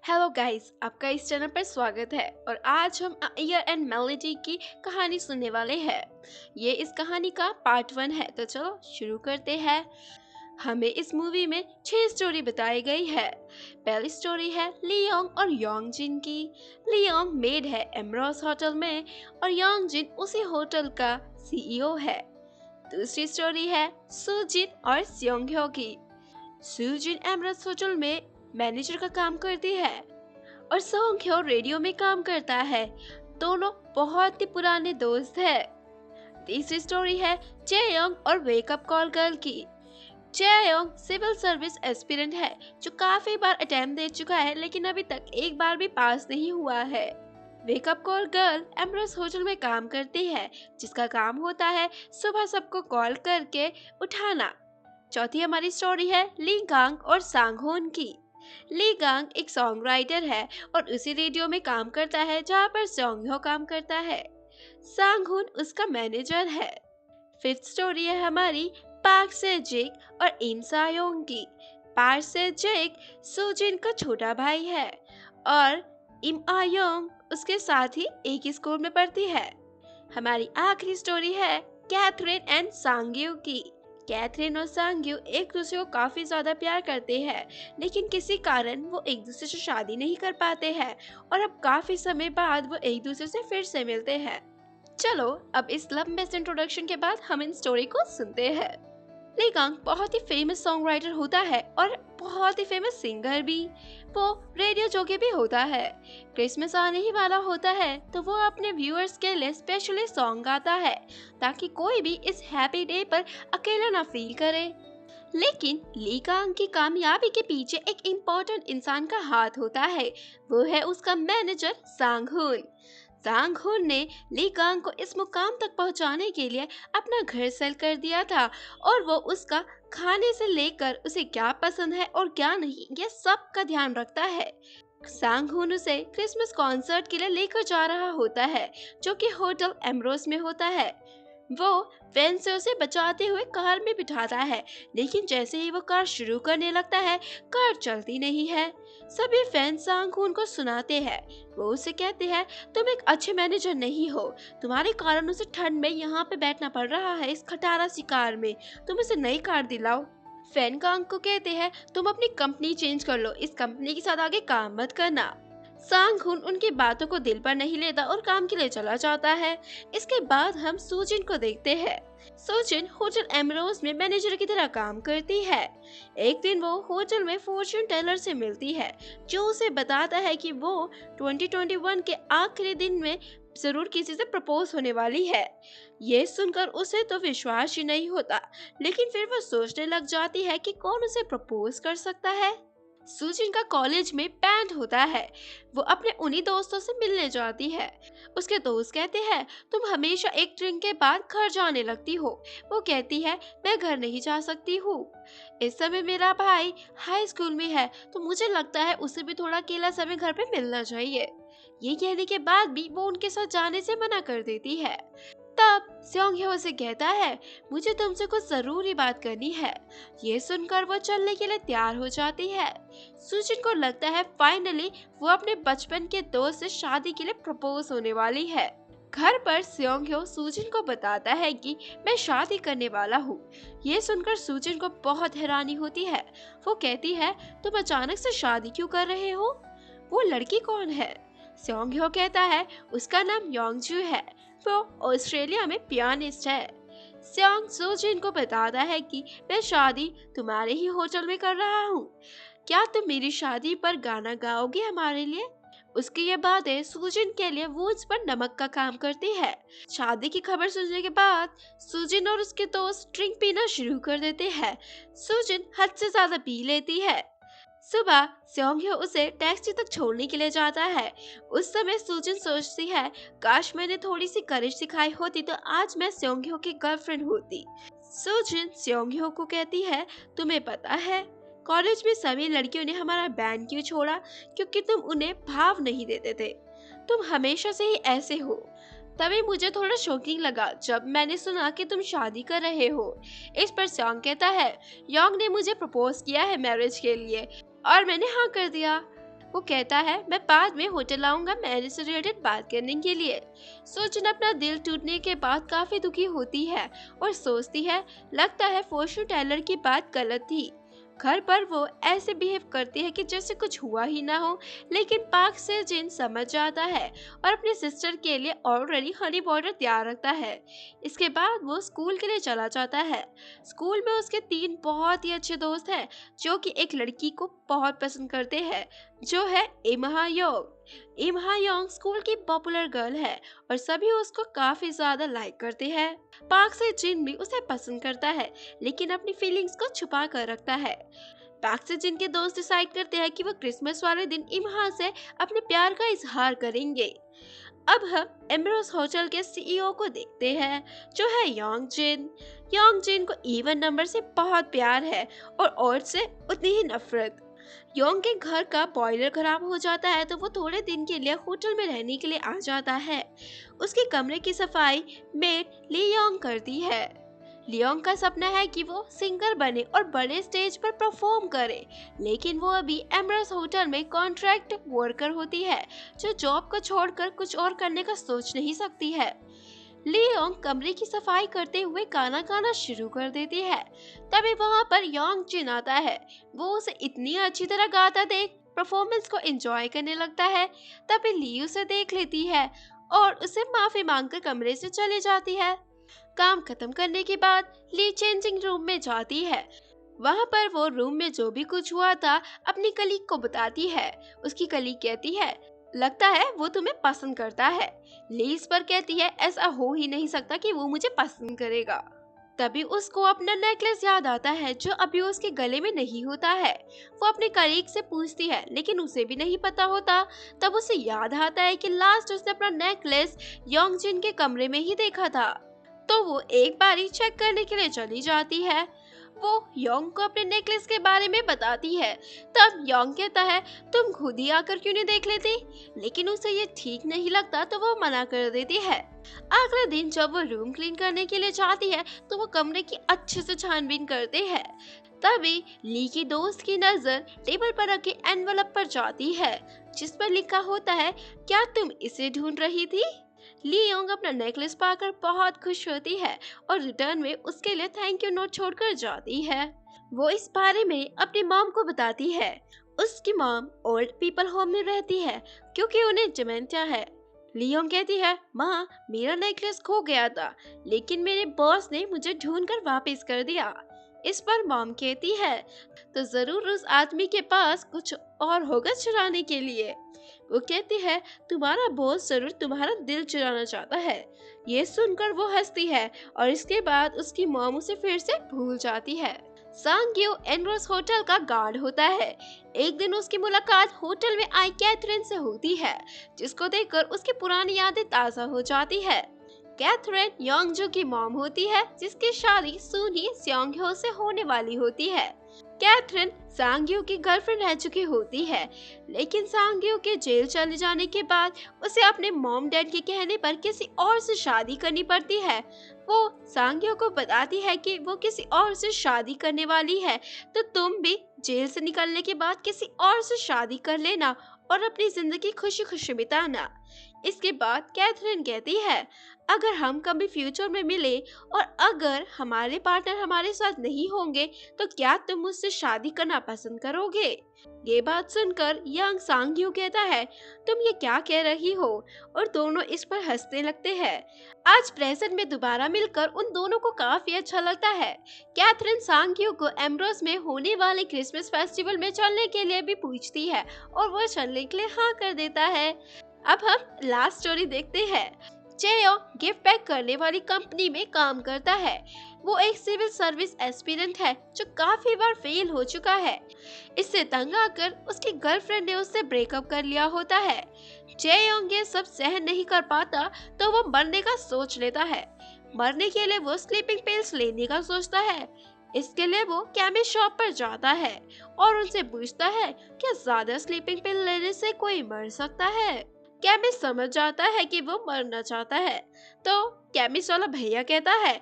Hello guys, आपका इस channel पर स्वागत है और आज हम ईयर एंड मेलोडी की कहानी सुनने वाले हैं। ये इस कहानी का पार्ट 1 है, तो चलो शुरू करते हैं। हमें इस मूवी में 6 स्टोरी बताई गई है। पहली स्टोरी है लियोंग और योंगजिन की। लियोंग मेड है एमरोस होटल में और योंगजिन उसी होटल का सीईओ है। दूसरी स्टोरी है सुजिन और स्योंगह्यो की। सुजिन एमरोस होटल में मैनेजर का काम करती है और सोंगह्यो रेडियो में काम करता है। दोनों बहुत ही पुराने दोस्त हैं। तीसरी स्टोरी है चेयोंग और वेकअप कॉल गर्ल की। चेयोंग सिविल सर्विस एस्पिरेंट है जो काफी बार अटेम्प्ट दे चुका है लेकिन अभी तक एक बार भी पास नहीं हुआ है। Wake up call girl Ambrose hotel में काम करती है जिसका काम होता है सुबह सबको कॉल करके उठाना। चौथी हमारी स्टोरी है ली गांग और सांगहोन की। ली गांग एक सॉन्ग राइटर है और उसी रेडियो में काम करता है जहाँ पर सोंगह्यो काम करता है। सांगहोन उसका मैनेजर है। फिफ्थ स्टोरी है हमारी पार्क से जेक और इम सायोंग की। पार्क से जेक सुजिन का छोटा भाई है और इम आयोंग उसके साथ ही एक ही स्कूल में पढ़ती है। हमारी आखिरी स्टोरी है कैथरीन एंड सांग्यू की। कैथरीन और सांग्यू एक दूसरे को काफी ज्यादा प्यार करते हैं लेकिन किसी कारण वो एक दूसरे से शादी नहीं कर पाते हैं और अब काफी समय बाद वो एक दूसरे से फिर से मिलते हैं। चलो अब इस लंबे से इंट्रोडक्शन के बाद हम इन स्टोरी को सुनते हैं। ली गांग बहुत ही फेमस सॉन्ग राइटर होता है और बहुत ही फेमस सिंगर भी। वो रेडियो जॉकी भी होता है। क्रिसमस आने ही वाला होता है तो वो अपने व्यूअर्स के लिए स्पेशली सॉन्ग गाता है ताकि कोई भी इस हैप्पी डे पर अकेला ना फील करे। लेकिन ली गांग की कामयाबी के पीछे एक इम्पोर्टेंट इंसान का हाथ होता है। वो है उसका मैनेजर सांगहुन। सांगहुन ने ली गांग को इस मुकाम तक पहुंचाने के लिए अपना घर सेल कर दिया था और वो उसका खाने से लेकर उसे क्या पसंद है और क्या नहीं ये सब का ध्यान रखता है। सांगहुन उसे क्रिसमस कॉन्सर्ट के लिए लेकर जा रहा होता है जो कि होटल एम्ब्रोस में होता है। वो वैन से उसे बचाते हुए कार में बिठाता है लेकिन जैसे ही वो कार शुरू करने लगता है कार चलती नहीं है। सभी फैंस सांगहुन को सुनाते हैं। वो उसे कहते हैं तुम एक अच्छे मैनेजर नहीं हो, तुम्हारे कारण उसे ठंड में यहाँ पे बैठना पड़ रहा है इस खटारा सी कार में, तुम उसे नई कार दिलाओ। फैन कांग को कहते हैं तुम अपनी कंपनी चेंज कर लो, इस कंपनी के साथ आगे काम मत करना। सांगहुन उनकी बातों को दिल पर नहीं लेता और काम के लिए चला जाता है। इसके बाद हम सुजिन को देखते हैं। सुजिन होटल एमरोज में मैनेजर की तरह काम करती है। एक दिन वो होटल में फॉर्च्यून टेलर से मिलती है जो उसे बताता है कि वो 2021 के आखिरी दिन में जरूर किसी से प्रपोज होने वाली है। ये सुनकर उसे तो विश्वास ही नहीं होता लेकिन फिर वो सोचने लग जाती है कि कौन उसे प्रपोज कर सकता है। सुजिन का कॉलेज में बैंड होता है। वो अपने उन्हीं दोस्तों से मिलने जाती है। उसके दोस्त कहते हैं तुम हमेशा एक ड्रिंक के बाद घर जाने लगती हो। वो कहती है मैं घर नहीं जा सकती हूँ, इस समय मेरा भाई हाई स्कूल में है तो मुझे लगता है उसे भी थोड़ा अकेला समय घर पे मिलना चाहिए। ये कहने के बाद भी वो उनके साथ जाने से मना कर देती है। तब स्योंगह्यो से कहता है मुझे तुमसे कुछ जरूरी बात करनी है। ये सुनकर वो चलने के लिए तैयार हो जाती है। सुजिन को लगता है फाइनली वो अपने बचपन के दोस्त से शादी के लिए प्रपोज होने वाली है। घर पर स्योंगह्यो सुजिन को बताता है कि मैं शादी करने वाला हूँ। ये सुनकर सुजिन को बहुत हैरानी होती है। वो कहती है तुम अचानक से शादी क्यों कर रहे हो, वो लड़की कौन है। स्योंगह्यो कहता है उसका नाम योंगजू है, वो ऑस्ट्रेलिया में पियानिस्ट है। स्योंग सुजिन को बताता है कि मैं शादी तुम्हारे ही होटल में कर रहा हूँ, क्या तुम मेरी शादी पर गाना गाओगे हमारे लिए। उसकी ये बातें सुजिन के लिए वुड्स पर नमक का काम करती है। शादी की खबर सुनने के बाद सुजिन और उसके दोस्त ड्रिंक पीना शुरू कर देते हैं। सुजिन हद से ज्यादा पी लेती है। सुबह स्योंगह्यो उसे टैक्सी तक छोड़ने के लिए जाता है। उस समय सुजिन सोचती है काश मैंने थोड़ी सी करेज दिखाई होती तो आज मैं स्योंगह्यो की गर्लफ्रेंड होती। सुजिन स्योंगह्यो को कहती है तुम्हें पता है कॉलेज में सभी लड़कियों ने हमारा बैंड क्यों छोड़ा, क्योंकि तुम उन्हें भाव नहीं देते थे, तुम हमेशा से ही ऐसे हो। तभी मुझे थोड़ा शॉकिंग लगा जब मैंने सुना कि तुम शादी कर रहे हो। इस पर स्योंग कहता है योंग ने मुझे प्रपोज किया है मैरिज के लिए और मैंने हाँ कर दिया। वो कहता है मैं बाद में होटल आऊंगा मैरिज से रिलेटेड बात करने के लिए। सोजन अपना दिल टूटने के बाद काफी दुखी होती है और सोचती है लगता है फॉर्च्यून टेलर की बात गलत थी। घर पर वो ऐसे बिहेव करती है कि जैसे कुछ हुआ ही ना हो, लेकिन पार्क से जिन समझ जाता है और अपनी सिस्टर के लिए ऑलरेडी हनी पाउडर तैयार रखता है। इसके बाद वो स्कूल के लिए चला जाता है। स्कूल में उसके 3 बहुत ही अच्छे दोस्त हैं जो कि एक लड़की को बहुत पसंद करते हैं जो है इमहा योंग। इमहा योंग स्कूल की पॉपुलर गर्ल है और सभी उसको काफी ज्यादा लाइक करते हैं। पार्क से जिन भी उसे पसंद करता है लेकिन अपनी फीलिंग्स को छुपा कर रखता है। पार्क से जिन के दोस्त डिसाइड करते हैं कि वो क्रिसमस वाले दिन इमहा से अपने प्यार का इजहार करेंगे। अब हम एमरोज होटल के सीईओ को देखते हैं जो है योंग जिन। योंग जिन को इवन नंबर से बहुत प्यार है और औरत से उतनी ही नफरत। योंग के घर का बॉयलर खराब हो जाता है तो वो थोड़े दिन के लिए होटल में रहने के लिए आ जाता है। उसके कमरे की सफाई मेड ली योंग करती है। लियोंग का सपना है कि वो सिंगर बने और बड़े स्टेज पर परफॉर्म करे, लेकिन वो अभी एमरस होटल में कॉन्ट्रैक्ट वर्कर होती है जो जॉब को छोड़कर कुछ और करने का सोच नहीं सकती है। लियोंग कमरे की सफाई करते हुए गाना गाना शुरू कर देती है। तभी वहाँ पर योंग जिन आता है। वो उसे इतनी अच्छी तरह गाता देख परफॉर्मेंस को एंजॉय करने लगता है। तभी ली उसे देख लेती है और उसे माफी मांगकर कमरे से चली जाती है। काम खत्म करने के बाद ली चेंजिंग रूम में जाती है। वहाँ पर वो रूम में जो भी कुछ हुआ था अपनी कलीग को बताती है। उसकी कलीग कहती है लगता है वो तुम्हें पसंद करता है। ली इस पर कहती है ऐसा हो ही नहीं सकता कि वो मुझे पसंद करेगा। तभी उसको अपना नेकलेस याद आता है जो अभी उसके गले में नहीं होता है। वो अपने कलीग से पूछती है लेकिन उसे भी नहीं पता होता। तब उसे याद आता है कि लास्ट उसने अपना नेकलेस योंग जिन के कमरे में ही देखा था। तो वो एक बारी चेक करने के लिए चली जाती है। वो योंग को अपने नेकलेस के बारे में बताती है। तब योंग कहता है तुम खुद ही आकर क्यों नहीं देख लेती, लेकिन उसे ये ठीक नहीं लगता तो वो मना कर देती है। अगले दिन जब वो रूम क्लीन करने के लिए जाती है तो वो कमरे की अच्छे से छानबीन करते हैं। तभी ली की दोस्त की नजर टेबल पर रखे एनवलप पर जाती है जिस पर लिखा होता है क्या तुम इसे ढूंढ रही थी। ली योंग अपना नेकलेस पाकर बहुत खुश होती है और रिटर्न में उसके लिए थैंक यू नोट छोड़कर जाती है। वो इस बारे में अपनी मॉम को बताती है। उसकी मॉम ओल्ड पीपल होम में रहती है क्योंकि उन्हें डिमेंशिया है। ली योंग कहती है माँ मेरा नेकलेस खो गया था लेकिन मेरे बॉस ने मुझे ढूंढकर वापस कर दिया। इस पर मॉम कहती है तो जरूर उस आदमी के पास कुछ और होगा चुराने के लिए। वो कहती है तुम्हारा बॉस जरूर तुम्हारा दिल चुराना चाहता है। ये सुनकर वो हंसती है और इसके बाद उसकी मॉम उसे फिर से भूल जाती है। सांग्यो एनरोस होटल का गार्ड होता है। एक दिन उसकी मुलाकात होटल में आई कैथरीन से होती है जिसको देखकर उसकी पुरानी यादें ताजा हो जाती है। कैथरीन योंगजू की मॉम होती है जिसकी शादी सून ही स्योंगहो से होने वाली होती है। कैथरीन सांग्यो की गर्लफ्रेंड रह चुकी होती है लेकिन सांग्यो के जेल चले जाने के बाद उसे अपने मॉम डैड के कहने पर किसी और से शादी करनी पड़ती है। वो सांग्यो को बताती है कि वो किसी और से शादी करने वाली है तो तुम भी जेल से निकलने के बाद किसी और से शादी कर लेना और अपनी जिंदगी खुशी खुशी बिताना। इसके बाद कैथरीन कहती है अगर हम कभी फ्यूचर में मिले और अगर हमारे पार्टनर हमारे साथ नहीं होंगे तो क्या तुम मुझसे शादी करना पसंद करोगे। ये बात सुनकर यंग सांग्यो कहता है तुम ये क्या कह रही हो और दोनों इस पर हंसने लगते हैं। आज प्रेजेंट में दोबारा मिलकर उन दोनों को काफी अच्छा लगता है। कैथरीन सांग्यो को एम्ब्रोस में होने वाले क्रिसमस फेस्टिवल में चलने के लिए भी पूछती है और वो चलने के लिए हाँ कर देता है। अब हम लास्ट स्टोरी देखते हैं। चेयो गिफ्ट पैक करने वाली कंपनी में काम करता है। वो एक सिविल सर्विस एस्पिरेंट है जो काफी बार फेल हो चुका है। इससे तंग आकर उसकी गर्लफ्रेंड ने उससे ब्रेकअप कर लिया होता है। चेयोंग ये सब सहन नहीं कर पाता तो वो मरने का सोच लेता है। मरने के लिए वो स्लीपिंग पिल्स लेने का सोचता है। इसके लिए वो केमिस्ट शॉप पर जाता है और उनसे पूछता है क्या ज्यादा स्लीपिंग पिल लेने से कोई मर सकता है। केमिस्ट समझ जाता है कि वो मरना चाहता है तो केमिस्ट वाला भैया कहता है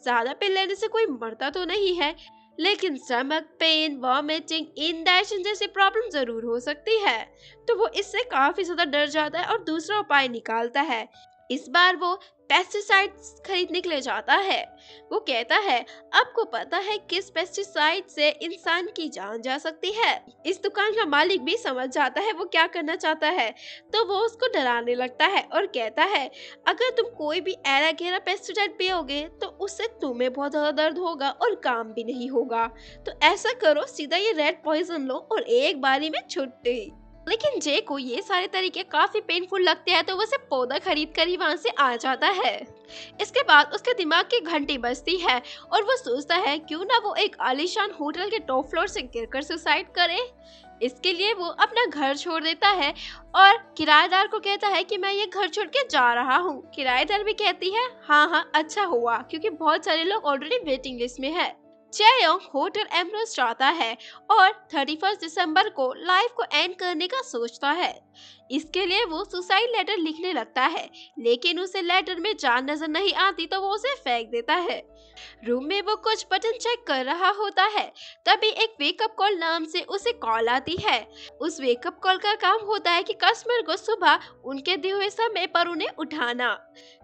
ज्यादा पिल लेने से कोई मरता तो नहीं है लेकिन स्टमक पेन, वॉमिटिंग, इंडाइजेशन जैसी प्रॉब्लम जरूर हो सकती है। तो वो इससे काफी ज्यादा डर जाता है और दूसरा उपाय निकालता है। इस बार वो पेस्टिसाइड्स खरीदने के लिए जाता है। वो कहता है, आपको पता है किस पेस्टिसाइड से इंसान की जान जा सकती है? इस दुकान का मालिक भी समझ जाता है वो क्या करना चाहता है, तो वो उसको डराने लगता है और कहता है, अगर तुम कोई भी एरा गहरा पेस्टिसाइड पियोगे तो उससे तुम्हें बहुत ज्यादा दर्द होगा और काम भी नहीं होगा। तो ऐसा करो, सीधा ये रेड पॉइजन लो और एक बारी में छुट्टी। लेकिन जे को ये सारे तरीके काफी पेनफुल लगते हैं, तो वो सिर्फ पौधा खरीद कर ही वहां से आ जाता है। इसके बाद उसके दिमाग की घंटी बजती है और वो सोचता है क्यों ना वो एक आलीशान होटल के टॉप फ्लोर से गिरकर सुसाइड करे। इसके लिए वो अपना घर छोड़ देता है और किराएदार को कहता है कि मैं ये घर छोड़ के जा रहा हूँ। किराएदार भी कहती है, हाँ हाँ अच्छा हुआ, क्योंकि बहुत सारे लोग ऑलरेडी वेटिंग लिस्ट में है। चेयोंग होटल एम्ब्रोस जाता है और 31 दिसंबर को लाइफ को एंड करने का सोचता है। इसके लिए वो सुसाइड लेटर लिखने लगता है, लेकिन उसे लेटर में जान नजर नहीं आती तो वो उसे फेंक देता है। रूम में वो कुछ बटन चेक कर रहा होता है, तभी एक वेकअप कॉल नाम से उसे कॉल आती है। उस वेकअप कॉल का काम होता है कि कस्टमर को सुबह उनके दिए हुए समय पर उन्हें उठाना।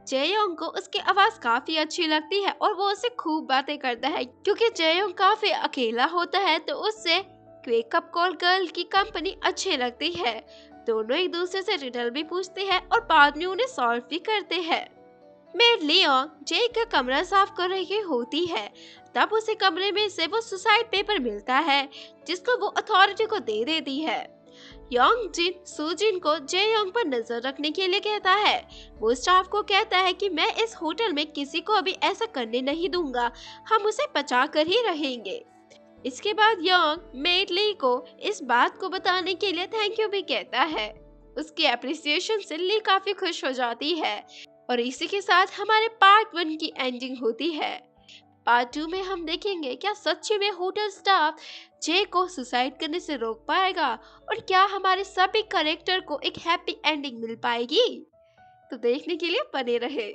जययोंग को उसकी आवाज काफी अच्छी लगती है और वो उससे खूब बातें करता है। क्योंकि जययोंग काफी अकेला होता है तो उससे वेकअप कॉल गर्ल की कंपनी अच्छी लगती है। दोनों एक दूसरे से रिडल भी पूछते हैं और बाद में उन्हें सॉल्व भी करते हैं। मेड लियोंग जे का कमरा साफ कर रही होती है, तब उसे कमरे में से वो सुसाइड पेपर मिलता है, जिसको वो अथॉरिटी को दे देती है। योंग जिन सुजिन को जे योंग पर नजर रखने के लिए कहता है। वो स्टाफ को कहता है कि मैं इस होटल में किसी को अभी ऐसा करने नहीं दूंगा, हम उसे बचा कर ही रहेंगे। इसके बाद योंग मेड ली को इस बात को बताने के लिए थैंक यू भी कहता है। उसकी एप्रिसिएशन से ली काफी खुश हो जाती है और इसी के साथ हमारे पार्ट 1 की एंडिंग होती है। पार्ट 2 में हम देखेंगे क्या सच्ची में होटल स्टाफ जे को सुसाइड करने से रोक पाएगा और क्या हमारे सभी कैरेक्टर को एक हैप्पी एंडिंग मिल पाएगी। तो देखने के लिए बने रहे।